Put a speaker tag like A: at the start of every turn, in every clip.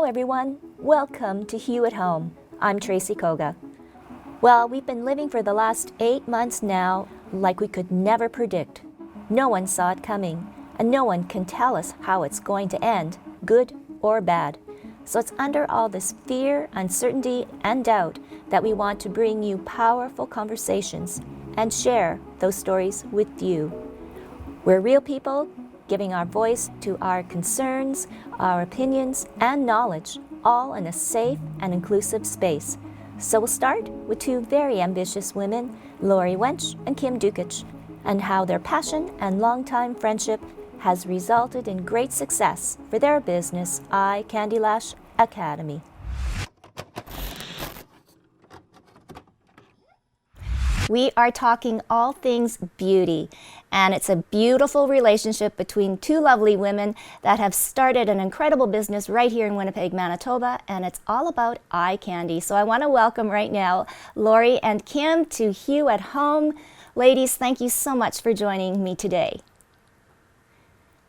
A: Hello everyone, welcome to Hue at Home. I'm Tracy Koga. Well, we've been living for the last 8 months now like we could never predict. No one saw it coming, and no one can tell us how it's going to end, good or bad. So it's under all this fear, uncertainty, and doubt that we want to bring you powerful conversations and share those stories with you. We're real people, giving our voice to our concerns, our opinions, and knowledge, all in a safe and inclusive space. So we'll start with two very ambitious women, Lori Wench and Kim Dukic, and how their passion and longtime friendship has resulted in great success for their business, Eye Candy Lash Academy. We are talking all things beauty, and it's a beautiful relationship between two lovely women that have started an incredible business right here in Winnipeg, Manitoba, and it's all about eye candy. So I want to welcome right now Lori and Kim to Hue at Home. Ladies, thank you so much for joining me today.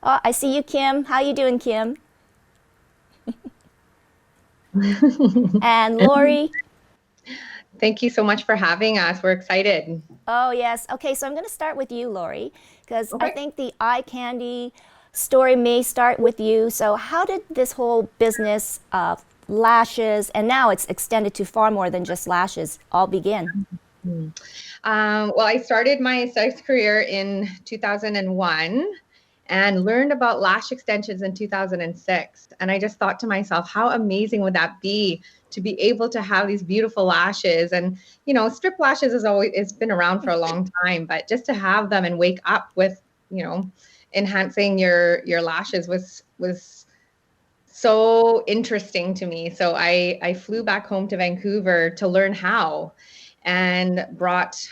A: Oh, I see you, Kim. How you doing, Kim? And Lori?
B: Thank you so much for having us. We're excited.
A: Oh, yes. Okay, so I'm going to start with you, Lori, because I think the eye candy story may start with you. So how did this whole business of lashes, and now it's extended to far more than just lashes, all begin?
B: Well, I started my aesthetics career in 2001 and learned about lash extensions in 2006. And I just thought to myself, how amazing would that be to be able to have these beautiful lashes? And, you know, strip lashes it's been around for a long time, but just to have them and wake up with, you know, enhancing your lashes was so interesting to me. So I flew back home to Vancouver to learn how, and brought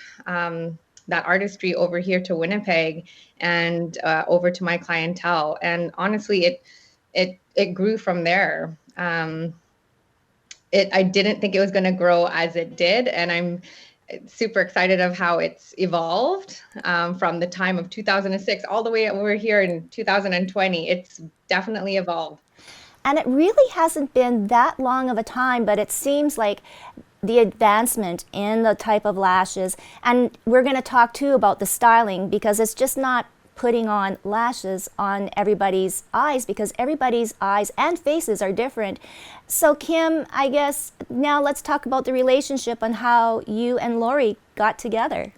B: that artistry over here to Winnipeg and over to my clientele. And honestly, it grew from there. I didn't think it was going to grow as it did, and I'm super excited of how it's evolved from the time of 2006 all the way over here in 2020. It's definitely evolved.
A: And it really hasn't been that long of a time, but it seems like the advancement in the type of lashes, and we're going to talk too about the styling, because it's just not putting on lashes on everybody's eyes, because everybody's eyes and faces are different. So Kim, I guess now let's talk about the relationship and how you and Lori got together.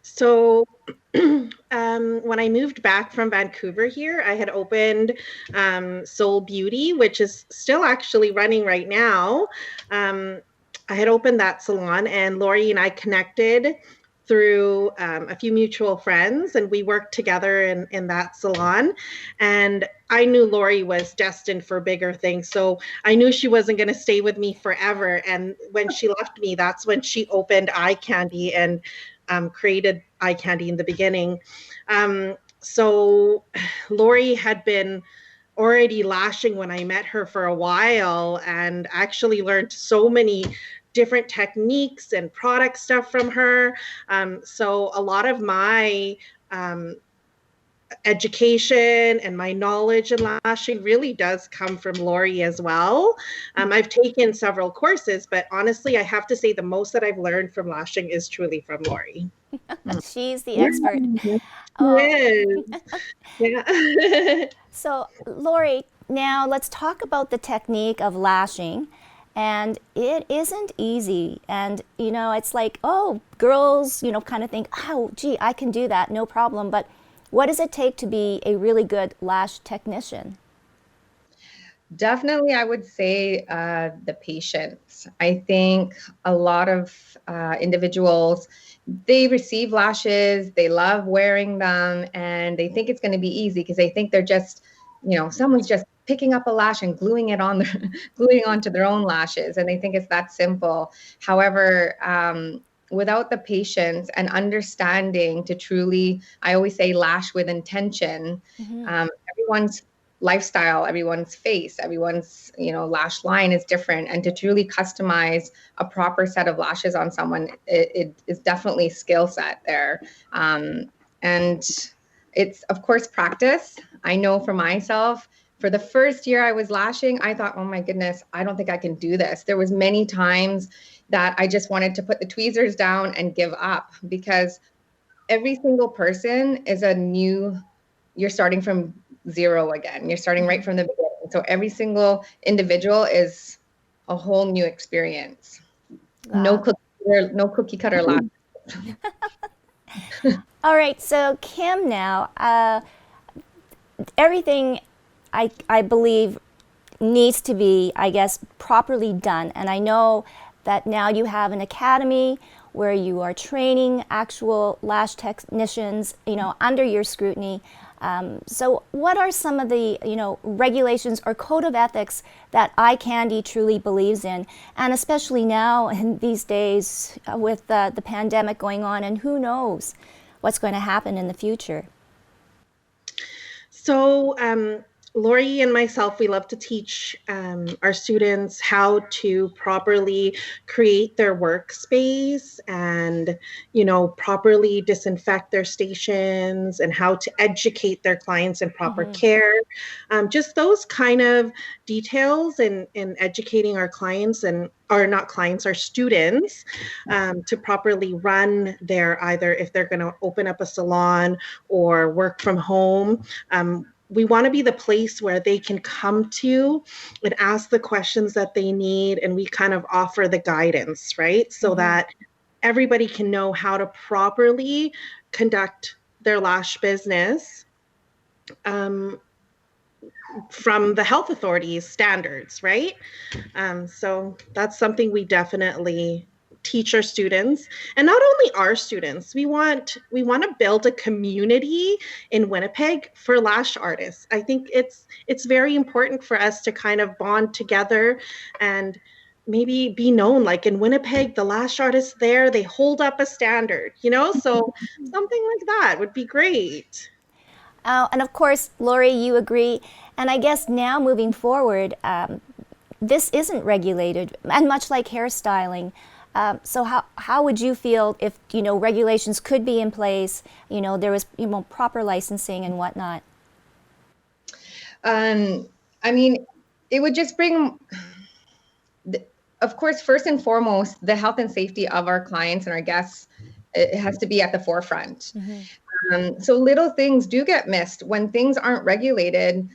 C: So when I moved back from Vancouver here, I had opened Soul Beauty, which is still actually running right now. I had opened that salon, and Lori and I connected through a few mutual friends, and we worked together in that salon. And I knew Lori was destined for bigger things, so I knew she wasn't going to stay with me forever. And when she left me, that's when she opened Eye Candy and created Eye Candy in the beginning. So Lori had been already lashing when I met her for a while, and actually learned so many different techniques and product stuff from her. So a lot of my education and my knowledge in lashing really does come from Lori as well. I've taken several courses, but honestly, I have to say the most that I've learned from lashing is truly from Lori.
A: She's the expert.
C: Yeah.
A: So Lori, now let's talk about the technique of lashing. And it isn't easy. And, you know, it's like, oh, girls, you know, kind of think, oh, gee, I can do that, no problem. But what does it take to be a really good lash technician?
B: Definitely, I would say the patience. I think a lot of individuals, they receive lashes, they love wearing them, and they think it's going to be easy because they think they're just, you know, someone's just picking up a lash and gluing it on gluing onto their own lashes, and they think it's that simple. However, without the patience and understanding to truly, I always say lash with intention. Everyone's lifestyle, everyone's face, everyone's, you know, lash line is different, and to truly customize a proper set of lashes on someone, it is definitely skill set there. And it's of course practice. I know for myself, for the first year I was lashing, I thought, oh my goodness, I don't think I can do this. There was many times that I just wanted to put the tweezers down and give up, because every single person is you're starting from zero again. You're starting right from the beginning. So every single individual is a whole new experience.
A: Wow.
B: No cookie cutter lash.
A: All right, so Kim, now everything I believe needs to be, I guess, properly done. And I know that now you have an academy where you are training actual lash technicians, under your scrutiny. So what are some of the, regulations or code of ethics that Eye Candy truly believes in? And especially now in these days with the pandemic going on, and who knows what's going to happen in the future.
C: So Lori and myself, we love to teach our students how to properly create their workspace and, properly disinfect their stations, and how to educate their clients in proper care. Just those kind of details in educating our clients our students to properly run either if they're going to open up a salon or work from home. We want to be the place where they can come to and ask the questions that they need, and we kind of offer the guidance, right? So that everybody can know how to properly conduct their lash business from the health authorities' standards, right? So that's something we definitely teach our students, and not only our students. We want to build a community in Winnipeg for lash artists. I think it's very important for us to kind of bond together and maybe be known, like in Winnipeg, the lash artists there, they hold up a standard, so something like that would be great.
A: And of course, Lori, you agree. And I guess now moving forward, this isn't regulated, and much like hairstyling. So how would you feel if, regulations could be in place, there was, proper licensing and whatnot?
B: I mean, it would just bring, of course, first and foremost, the health and safety of our clients and our guests, it has to be at the forefront. So little things do get missed when things aren't regulated.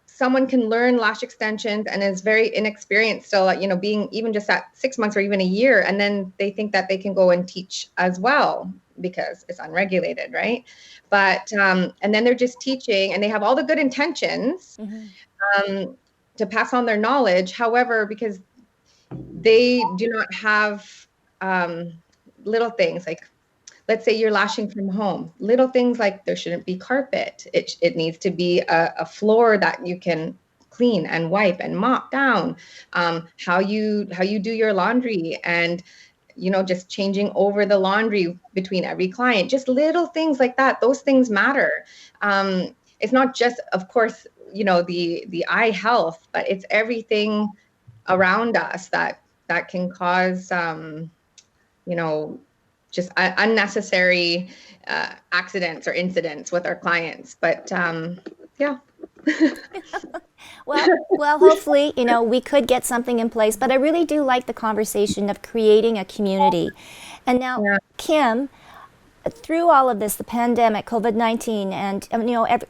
B: Someone can learn lash extensions and is very inexperienced still, being even just at 6 months or even a year. And then they think that they can go and teach as well because it's unregulated, right? But, and then they're just teaching and they have all the good intentions to pass on their knowledge. However, because they do not have little things like, let's say you're lashing from home, little things like there shouldn't be carpet. It needs to be a floor that you can clean and wipe and mop down. How you do your laundry, and just changing over the laundry between every client. Just little things like that. Those things matter. It's not just, of course, the eye health, but it's everything around us that can cause just unnecessary accidents or incidents with our clients. But yeah.
A: Well, hopefully, we could get something in place. But I really do like the conversation of creating a community. And now, Kim, through all of this, the pandemic, COVID-19, and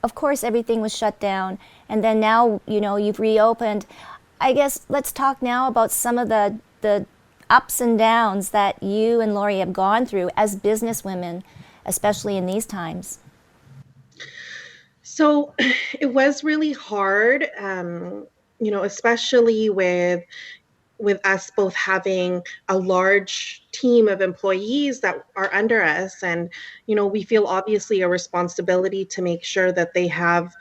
A: of course, everything was shut down. And then now, you've reopened. I guess let's talk now about some of the ups and downs that you and Lori have gone through as businesswomen, especially in these times.
C: So it was really hard, especially with us both having a large team of employees that are under us. And, we feel obviously a responsibility to make sure that they have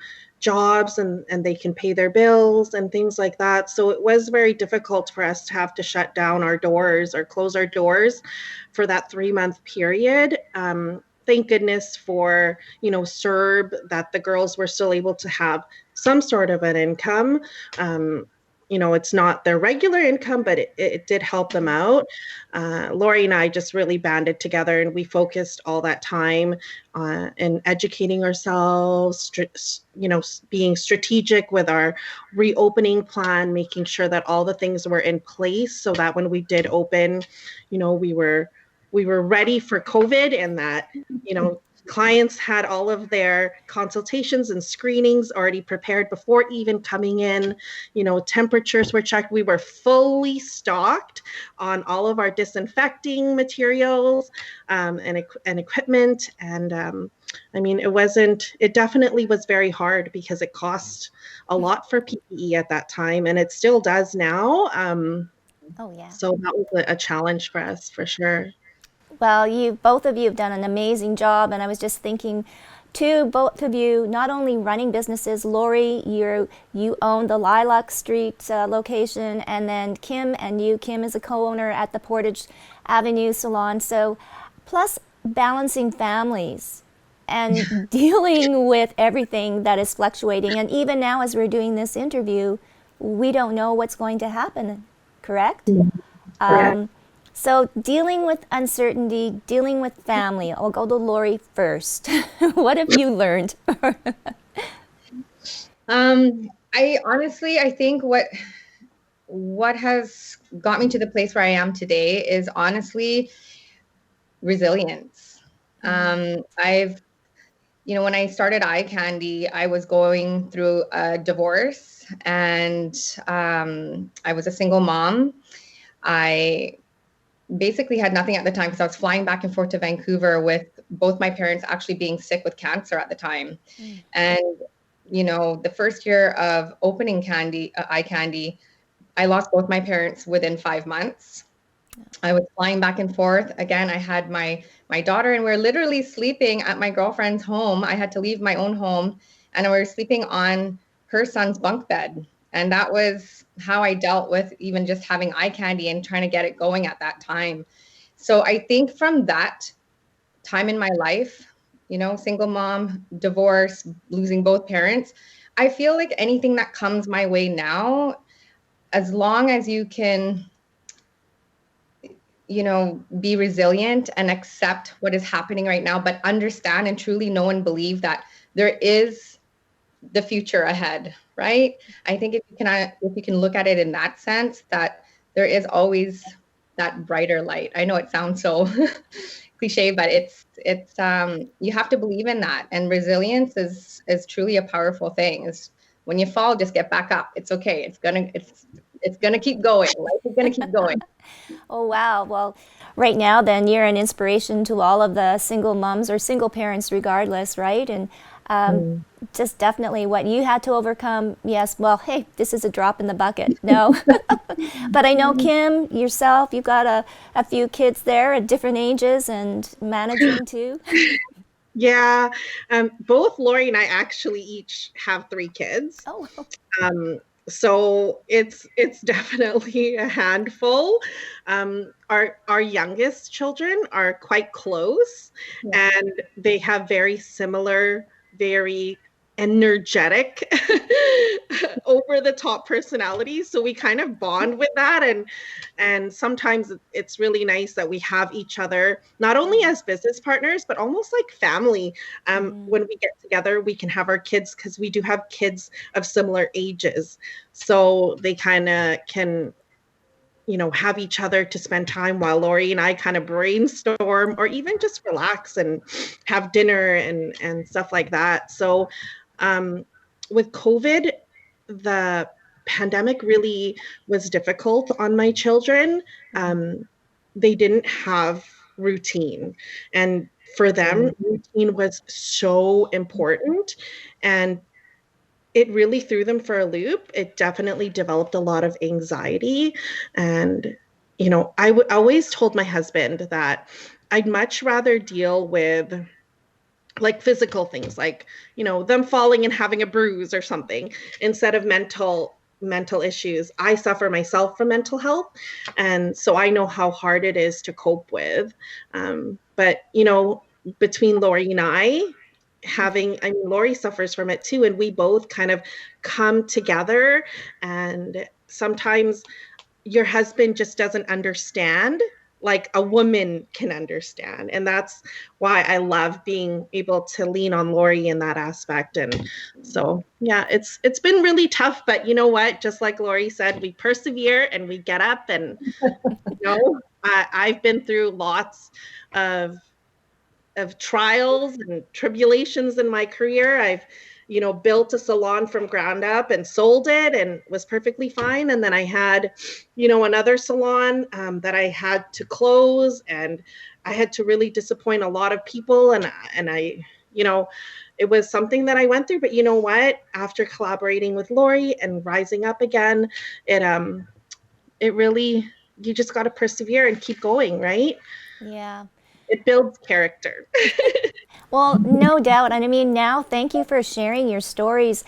C: jobs and they can pay their bills and things like that. So it was very difficult for us to have to shut down our doors or close our doors for that 3-month period. Thank goodness for, CERB, that the girls were still able to have some sort of an income. it's not their regular income, but it did help them out. Lori and I just really banded together, and we focused all that time in educating ourselves, being strategic with our reopening plan, making sure that all the things were in place so that when we did open, we were ready for COVID, and that, clients had all of their consultations and screenings already prepared before even coming in. Temperatures were checked. We were fully stocked on all of our disinfecting materials and equipment. And it definitely was very hard because it cost a lot for PPE at that time, and it still does now.
A: Oh, yeah.
C: So that was a challenge for us, for sure.
A: Well, both of you have done an amazing job, and I was just thinking, too, both of you not only running businesses. Lori, you own the Lilac Street location, and then Kim is a co-owner at the Portage Avenue Salon. So, plus balancing families and dealing with everything that is fluctuating. And even now, as we're doing this interview, we don't know what's going to happen. Correct?
C: Correct.
A: So dealing with uncertainty, dealing with family. I'll go to Lori first. What have you learned?
B: I think what has got me to the place where I am today is honestly resilience. When I started Eye Candy, I was going through a divorce, and I was a single mom. I basically had nothing at the time because I was flying back and forth to Vancouver with both my parents actually being sick with cancer at the time. And, the first year of opening Eye Candy, I lost both my parents within 5 months. I was flying back and forth. Again, I had my daughter, and we were literally sleeping at my girlfriend's home. I had to leave my own home, and we were sleeping on her son's bunk bed. And that was how I dealt with even just having Eye Candy and trying to get it going at that time. So I think from that time in my life, single mom, divorce, losing both parents, I feel like anything that comes my way now, as long as you can, be resilient and accept what is happening right now, but understand and truly know and believe that there is the future ahead, right? I think if you can look at it in that sense, that there is always that brighter light. I know it sounds so cliche, but it's you have to believe in that. And resilience is truly a powerful thing. Is when you fall, just get back up. It's okay. It's gonna keep going. Life is gonna keep going.
A: Oh, wow. Well, right now, then, you're an inspiration to all of the single moms or single parents regardless, right? And just definitely what you had to overcome. Yes, well, hey, this is a drop in the bucket. No. But I know, Kim, yourself, you've got a few kids there at different ages and managing too.
C: Yeah. Both Lori and I actually each have 3 kids.
A: Oh.
C: So it's definitely a handful. Our youngest children are quite close, and they have very similar, very energetic, over the top personalities. So we kind of bond with that, and sometimes it's really nice that we have each other not only as business partners but almost like family. When we get together, we can have our kids, because we do have kids of similar ages, so they kind of can have each other to spend time while Lori and I kind of brainstorm or even just relax and have dinner and stuff like that. So with COVID, the pandemic really was difficult on my children. They didn't have routine, and for them, routine was so important, and it really threw them for a loop. It definitely developed a lot of anxiety. And, I always told my husband that I'd much rather deal with like physical things, like, them falling and having a bruise or something, instead of mental issues. I suffer myself from mental health, and so I know how hard it is to cope with. But, between Lori and I, Lori suffers from it too, and we both kind of come together and sometimes your husband just doesn't understand like a woman can understand. And that's why I love being able to lean on Lori in that aspect. And so, yeah, it's been really tough, but you know what? Just like Lori said, we persevere and we get up. And, you know, I've been through lots of trials and tribulations in my career. I've, you know, built a salon from ground up and sold it and was perfectly fine. And then I had, you know, another salon that I had to close, and I had to really disappoint a lot of people. And I, you know, it was something that I went through. But you know what? After collaborating with Lori and rising up again, it really, you just got to persevere and keep going, right?
A: Yeah.
C: It builds character.
A: Well, no doubt. And I mean, now, thank you for sharing your stories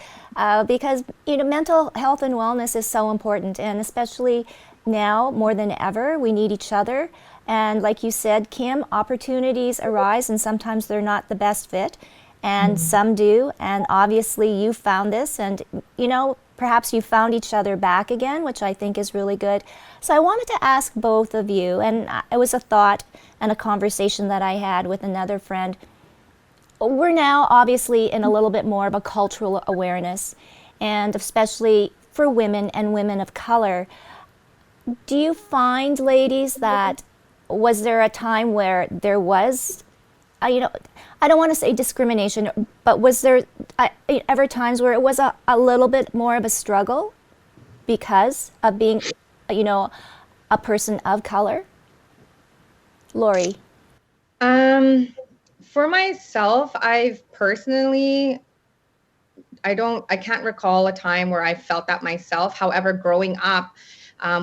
A: because, you know, mental health and wellness is so important. And especially now, more than ever, we need each other. And like you said, Kim, opportunities arise and sometimes they're not the best fit. And some do. And obviously you found this and, you know, perhaps you found each other back again, which I think is really good. So I wanted to ask both of you, and it was a thought and a conversation that I had with another friend. We're now obviously in a little bit more of a cultural awareness, and especially for women and women of color. Do you find, ladies, that was there a time where there was, you know, I don't want to say discrimination, but was there ever times where it was a little bit more of a struggle because of being, you know, a person of color? Lori?
B: For myself, I've personally, I can't recall a time where I felt that myself. However, growing up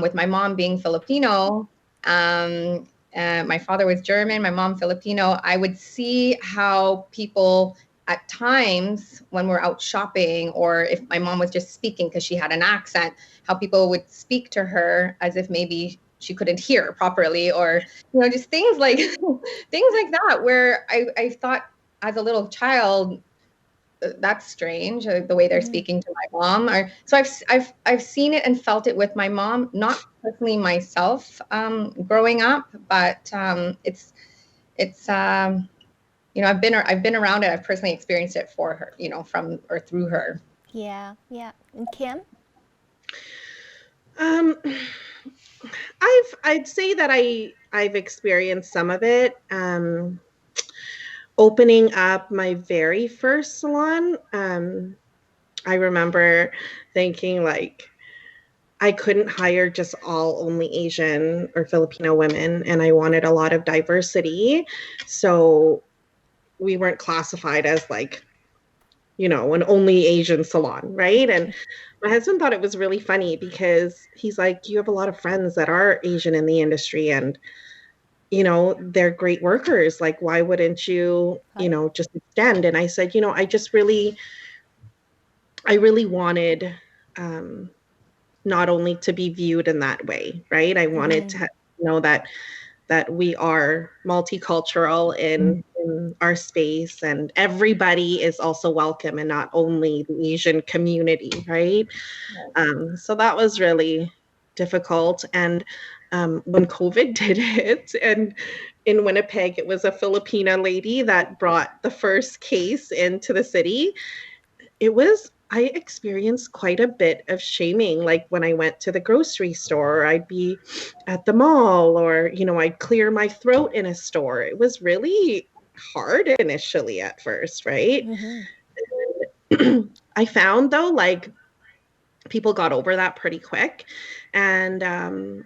B: with my mom being Filipino, my father was German, my mom Filipino, I would see how people at times when we're out shopping, or if my mom was just speaking because she had an accent, how people would speak to her as if maybe she couldn't hear properly, or, you know, just things like that, where I thought as a little child, that's strange, the way they're speaking to my mom. Or so I've seen it and felt it with my mom, not personally myself growing up, but it's you know, I've been around it. I've personally experienced it for her, you know, from or through her.
A: Yeah, yeah. And Kim?
C: I'd say that I've experienced some of it. Opening up my very first salon, I remember thinking like I couldn't hire just only Asian or Filipino women, and I wanted a lot of diversity. So we weren't classified as like, you know, an only Asian salon, right? And my husband thought it was really funny because he's like, you have a lot of friends that are Asian in the industry, and you know, they're great workers. Like, why wouldn't you, you know, just extend? And I said, you know, I really wanted not only to be viewed in that way, right? I wanted to know that we are multicultural in our space, and everybody is also welcome, and not only the Asian community, right? So that was really difficult. And when COVID did hit, and in Winnipeg, it was a Filipina lady that brought the first case into the city. I experienced quite a bit of shaming. Like when I went to the grocery store, I'd be at the mall, or, you know, I'd clear my throat in a store. It was really hard initially at first, right? I found though, like people got over that pretty quick. And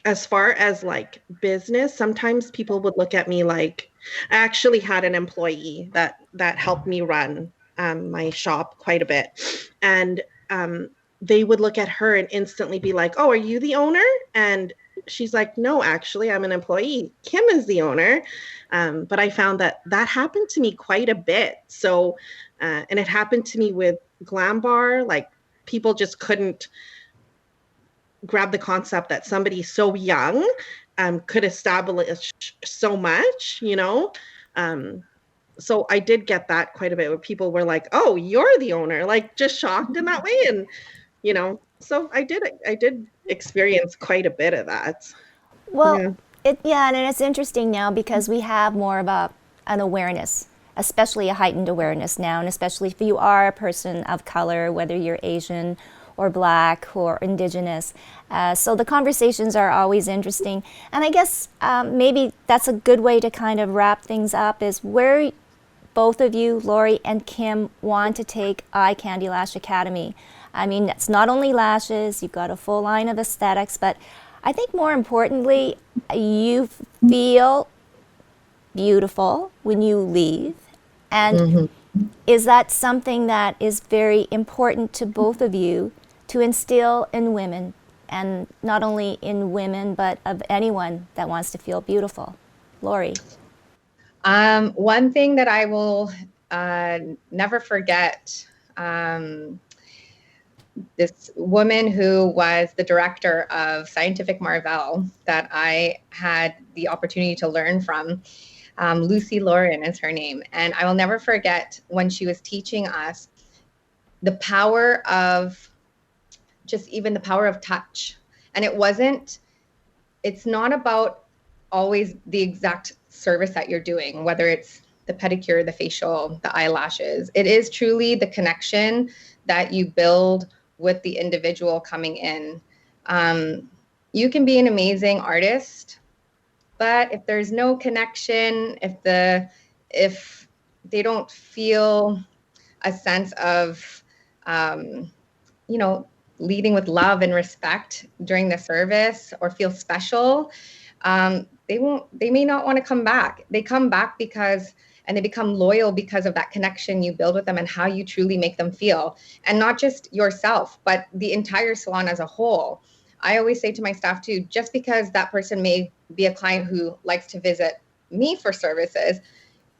C: as far as like business, sometimes people would look at me like, I actually had an employee that helped me run my shop quite a bit. And they would look at her and instantly be like, oh, are you the owner? And she's like, no, actually, I'm an employee. Kim is the owner. But I found that happened to me quite a bit. So, and it happened to me with Glam Bar. Like people just couldn't grab the concept that somebody so young could establish so much, you know? So I did get that quite a bit where people were like, oh, you're the owner, like just shocked in that way. And So I did experience quite a bit of that.
A: Well,
C: Yeah.
A: and it's interesting now because we have more of an awareness, especially a heightened awareness now, and especially if you are a person of color, whether you're Asian or Black or Indigenous. So the conversations are always interesting. And I guess maybe that's a good way to kind of wrap things up, is where both of you, Lori and Kim, want to take Eye Candy Lash Academy. I mean, it's not only lashes, you've got a full line of aesthetics, but I think more importantly, you feel beautiful when you leave. And is that something that is very important to both of you to instill in women, and not only in women, but of anyone that wants to feel beautiful? Lori.
B: One thing that I will never forget, this woman who was the director of Scientific Marvel that I had the opportunity to learn from, Lucy Lauren is her name. And I will never forget when she was teaching us the power of just even the power of touch. And it's not about always the exact service that you're doing, whether it's the pedicure, the facial, the eyelashes. It is truly the connection that you build with the individual coming in. You can be an amazing artist, but if there's no connection, if they don't feel a sense of, leading with love and respect during the service, or feel special, they may not want to come back. They come back and they become loyal because of that connection you build with them and how you truly make them feel. And not just yourself, but the entire salon as a whole. I always say to my staff too, just because that person may be a client who likes to visit me for services,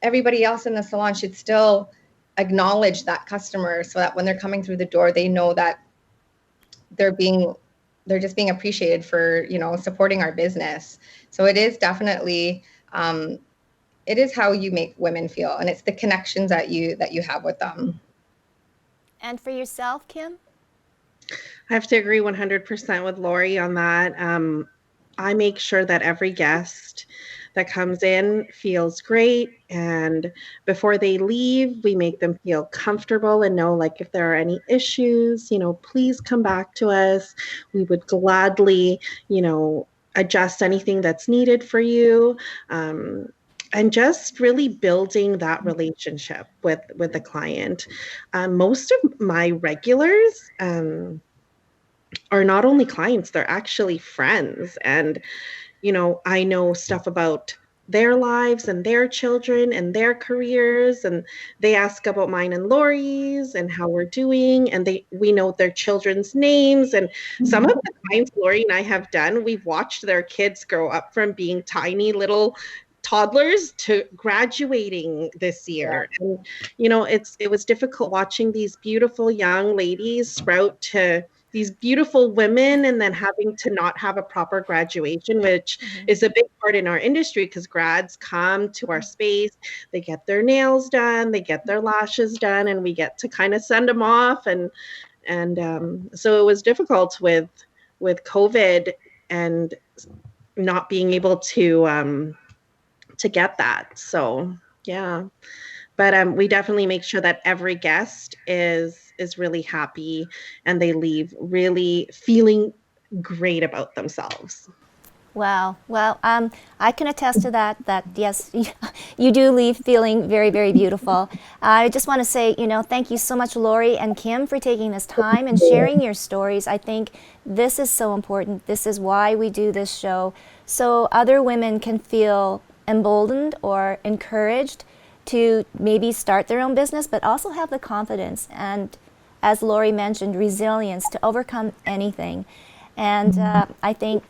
B: everybody else in the salon should still acknowledge that customer, so that when they're coming through the door, they know that they're just being appreciated for, supporting our business. So it is definitely, it is how you make women feel, and it's the connections that you have with them.
A: And for yourself, Kim?
C: I have to agree 100% with Lori on that. I make sure that every guest that comes in feels great, and before they leave, we make them feel comfortable and know, like, if there are any issues, please come back to us. We would gladly, adjust anything that's needed for you. And just really building that relationship with the client. Most of my regulars are not only clients, they're actually friends. And, I know stuff about their lives and their children and their careers, and they ask about mine and Lori's and how we're doing, and we know their children's names. And some of the clients Lori and I have done, we've watched their kids grow up from being tiny little toddlers to graduating this year. And it was difficult watching these beautiful young ladies sprout to these beautiful women, and then having to not have a proper graduation, which is a big part in our industry, because grads come to our space, they get their nails done, they get their lashes done, and we get to kind of send them off. And so it was difficult with COVID and not being able to get that. So yeah, but we definitely make sure that every guest is really happy and they leave really feeling great about themselves.
A: Wow. Well, I can attest to that yes, you do leave feeling very, very beautiful. I just want to say, thank you so much, Lori and Kim, for taking this time and sharing your stories. I think this is so important. This is why we do this show, so other women can feel emboldened or encouraged to maybe start their own business, but also have the confidence and, as Lori mentioned, resilience to overcome anything. And I think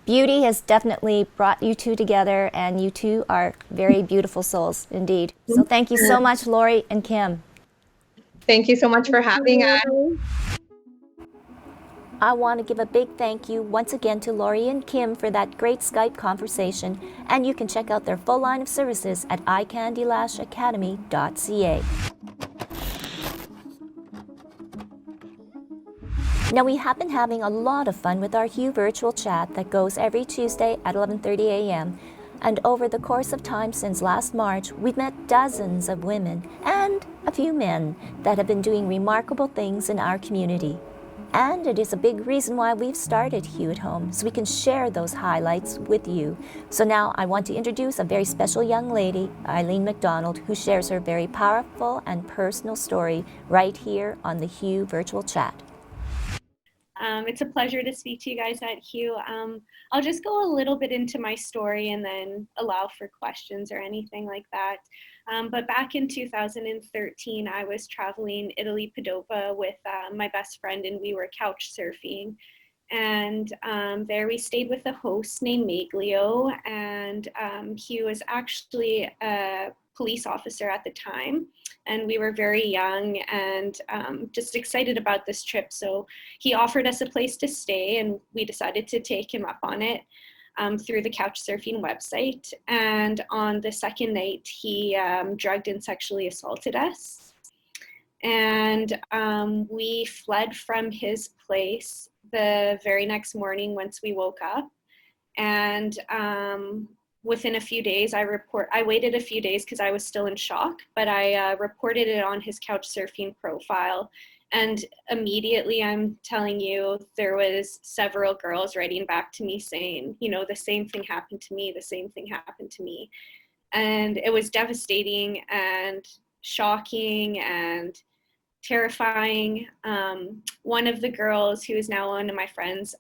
A: beauty has definitely brought you two together, and you two are very beautiful souls indeed. So thank you so much, Lori and Kim.
B: Thank you so much for having us.
A: I want to give a big thank you once again to Lori and Kim for that great Skype conversation, and you can check out their full line of services at eyecandylashacademy.ca. Now, we have been having a lot of fun with our Hue Virtual Chat that goes every Tuesday at 11:30 a.m. And over the course of time since last March, we've met dozens of women and a few men that have been doing remarkable things in our community. And it is a big reason why we've started Hue at Home, so we can share those highlights with you. So now I want to introduce a very special young lady, Eileen McDonald, who shares her very powerful and personal story right here on the Hue Virtual Chat.
D: It's a pleasure to speak to you guys at Hue. I'll just go a little bit into my story and then allow for questions or anything like that. But back in 2013, I was traveling Italy, Padova with my best friend, and we were couch surfing. And there we stayed with a host named Maglio, and he was actually a police officer at the time. And we were very young and just excited about this trip. So he offered us a place to stay, and we decided to take him up on it through the couch surfing website. And on the second night, he drugged and sexually assaulted us. And we fled from his place the very next morning once we woke up. And within a few days, I waited a few days because I was still in shock, but I reported it on his couch surfing profile. And immediately, I'm telling you, there was several girls writing back to me saying, you know, the same thing happened to me, the same thing happened to me. And it was devastating and shocking and terrifying. One of the girls, who is now one of my friends,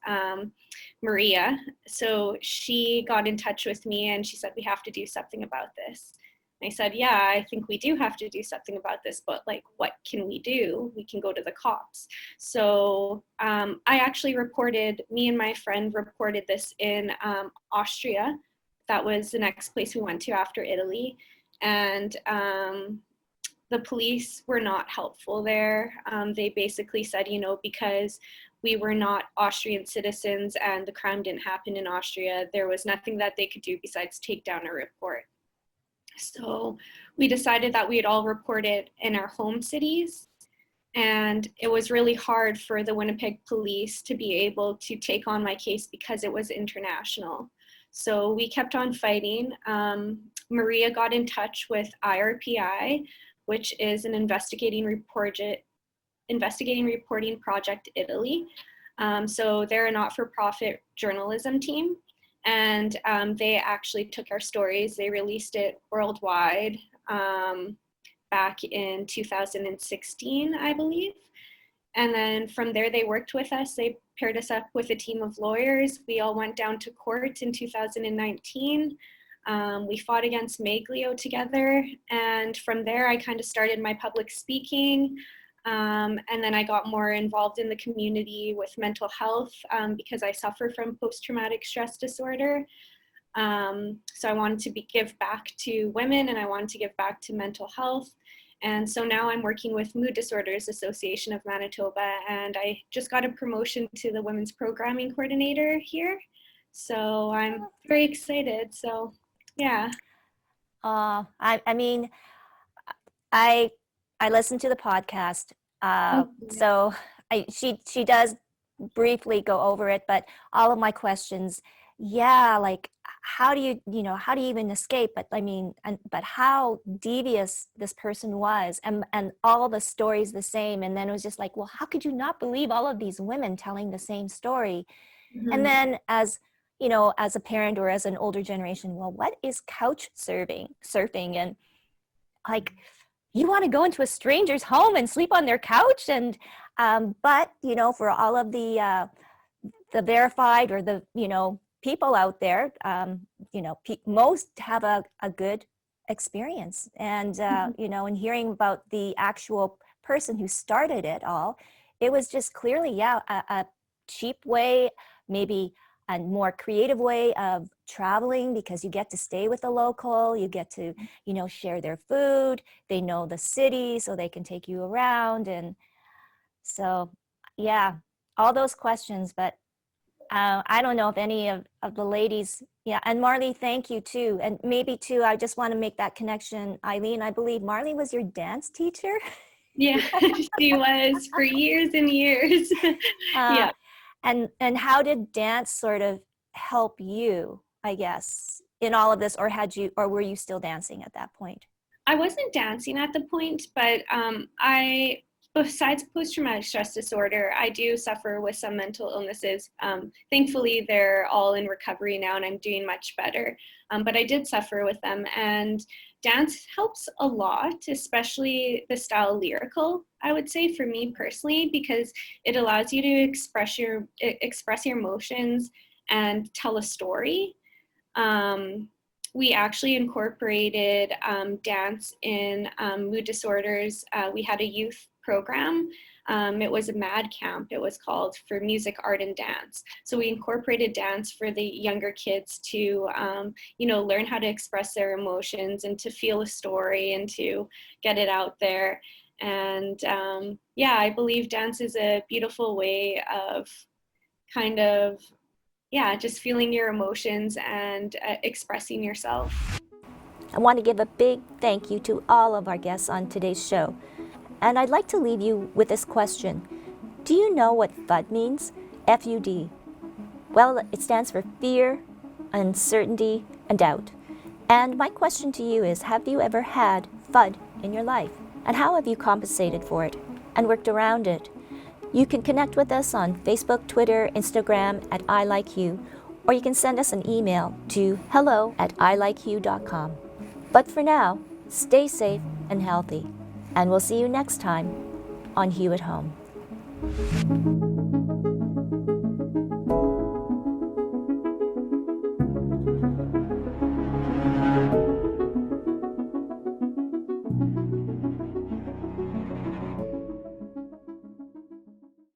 D: Maria, so she got in touch with me and she said, we have to do something about this. And I said, yeah, I think we do have to do something about this, but like, what can we do? We can go to the cops. So I actually me and my friend reported this in Austria. That was the next place we went to after Italy. And the police were not helpful there. They basically said, you know, because we were not Austrian citizens and the crime didn't happen in Austria, there was nothing that they could do besides take down a report. So we decided that we'd all report it in our home cities. And it was really hard for the Winnipeg police to be able to take on my case because it was international. So we kept on fighting. Maria got in touch with IRPI, which is an investigating reporting project Italy. So they're a not-for-profit journalism team, and they actually took our stories. They released it worldwide back in 2016, I believe. And then from there, they worked with us. They paired us up with a team of lawyers. We all went down to court in 2019. We fought against Maglio together. And from there, I kind of started my public speaking. And then I got more involved in the community with mental health because I suffer from post-traumatic stress disorder. So I wanted to give back to women, and I wanted to give back to mental health. And so now I'm working with Mood Disorders Association of Manitoba, and I just got a promotion to the Women's Programming Coordinator here. So I'm very excited. So yeah.
A: I mean, I listen to the podcast, so she does briefly go over it, but all of my questions, yeah, like how do you even escape? But I mean, but how devious this person was, and all the stories the same, and then it was just like, well, how could you not believe all of these women telling the same story? Mm-hmm. And then as a parent or as an older generation, well, what is couch surfing, and like, you want to go into a stranger's home and sleep on their couch, and but for all of the verified or the people out there, most have a good experience, and and hearing about the actual person who started it all, it was just clearly a cheap way, maybe a more creative way of traveling, because you get to stay with the local, you get to, share their food, they know the city, so they can take you around. And so, yeah, all those questions, but I don't know if any of the ladies, and Marley, thank you too. And maybe too, I just want to make that connection, Eileen, I believe Marley was your dance teacher.
D: Yeah, she was for years and years. Yeah.
A: And how did dance sort of help you, I guess, in all of this, or were you still dancing at that point?
D: I wasn't dancing at the point, but besides post-traumatic stress disorder, I do suffer with some mental illnesses. Thankfully, they're all in recovery now and I'm doing much better. But I did suffer with them, and dance helps a lot, especially the style lyrical, I would say, for me personally, because it allows you to express your emotions and tell a story. We actually incorporated dance in mood disorders. We had a youth program. It was a MAD camp, it was called, for music, art, and dance. So we incorporated dance for the younger kids to, learn how to express their emotions and to feel a story and to get it out there. And I believe dance is a beautiful way of kind of just feeling your emotions and expressing yourself.
A: I want to give a big thank you to all of our guests on today's show. And I'd like to leave you with this question. Do you know what FUD means? F-U-D. Well, it stands for fear, uncertainty, and doubt. And my question to you is, have you ever had FUD in your life? And how have you compensated for it and worked around it? You can connect with us on Facebook, Twitter, Instagram at iLikeHue, or you can send us an email to hello@ilikehue.com. But for now, stay safe and healthy, and we'll see you next time on Hue at Home.